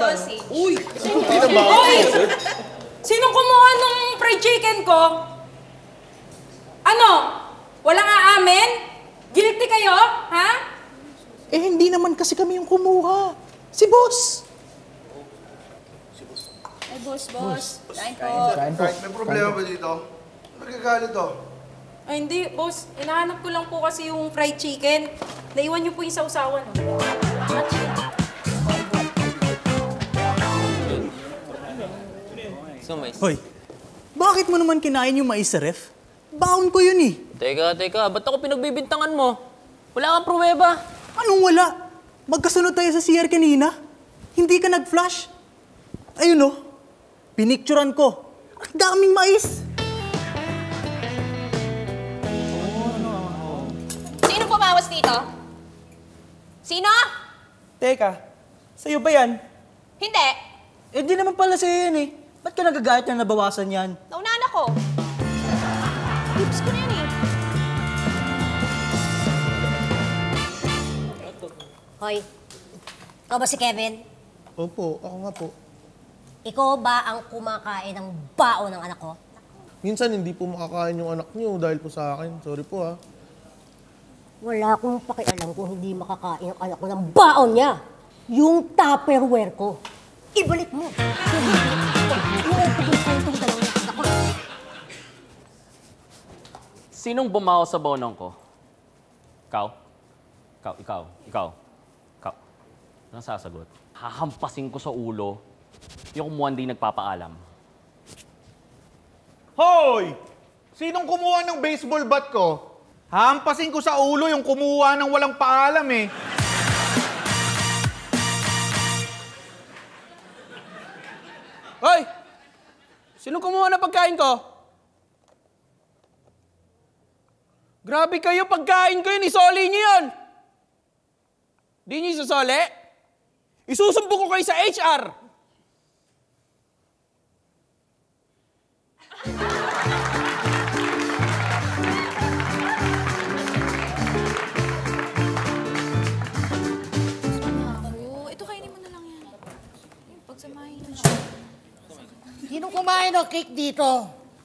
Sausage. Uy! Hoy! Sinong kumuha nung fried chicken ko? Ano? Walang aamin? Guilty kayo? Ha? Eh, hindi naman kasi kami yung kumuha. Si boss. Ay, boss. Kain po. Kain po. May problema ba dito? Nagkagalit to. Ay, hindi, boss. Hinahanap ko lang po kasi yung fried chicken. Naiwan niyo po yung sausawan. Hoy, bakit mo naman kinain yung mais sa ref? Baon ko yun eh. Teka. Ba't ako pinagbibintangan mo? Wala kang pruweba. Anong wala? Magkasunod tayo sa CR kanina. Hindi ka nag-flash. Ayun oh, pinicturan ko. Ang daming mais. Sino pumawas dito? Sino? Teka, sa'yo ba yan? Hindi. Eh di naman pala sa'yo yan eh. Ba't ka nagagayat na nabawasan yan? Naunahan ako. Tips ko na yun eh. Hoy, ikaw ba si Kevin? Opo, ako nga po. Ikaw ba ang kumakain ng baon ng anak ko? Minsan hindi po makakain yung anak niyo dahil po sa akin. Sorry po ha. Wala akong pakialam kung hindi makakain ang anak ko ng baon niya. Yung Tupperware ko. Ibalik mo. Sinong bumaho sa bonong ko? Ikaw. Anong sasagot? Hahampasin ko sa ulo yung kumuha hindi nagpapaalam. Hoy! Sinong kumuha ng baseball bat ko? Hampasin ko sa ulo yung kumuha ng walang paalam eh. Hoy! Sino kumuha ng pagkain ko? Grabe kayo, pagkain ko yun, isoli niyo yun! Di niyo isasoli? Isusumbong ko kayo sa HR! Ito kainin mo na lang yan. Pagsamahin mo siya. Sinong kumain ng cake dito?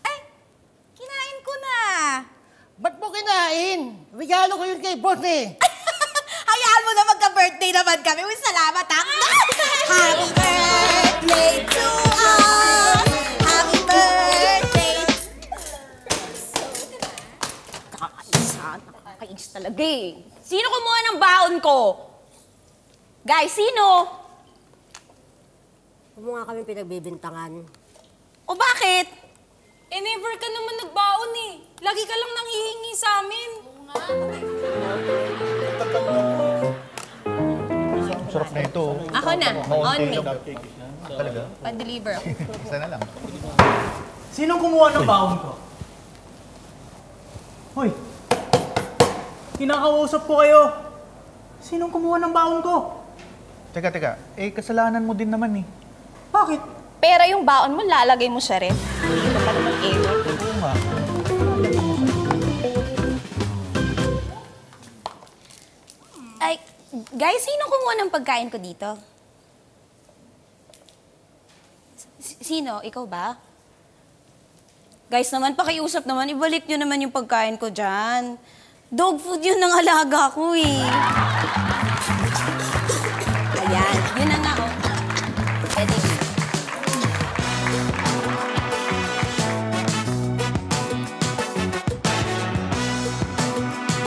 Ay! Kinain ko na! Ba't mo kinain? Regalo ko yun kay boss eh. Hayaan mo na magka-birthday naman kami. Uy, salamat ha! Happy birthday to us! Happy birthday! Nakakainis talaga eh. Sino kumuha ng baon ko? Guys, sino? Huwag mo nga kami pinagbibintangan. O bakit? Eh, never ka naman nagbaon eh. Lagi ka lang nang hihingi sa amin. Sarap na ito. Ako na. On me. Talaga? Pa-deliver ako. Isa na lang. Sinong kumuha ng baon ko? Hoy! Kinakausap ko kayo. Sinong kumuha ng baon ko? Teka. Eh, kasalanan mo din naman eh. Bakit? Pera yung baon mo, lalagay mo sa ref. Hindi ka pa naman ego. Oo nga. Ay, guys, sino kumuha ng pagkain ko dito? Sino? Ikaw ba? Guys naman, pakiusap naman, ibalik nyo naman yung pagkain ko dyan. Dog food yun ng alaga ko eh.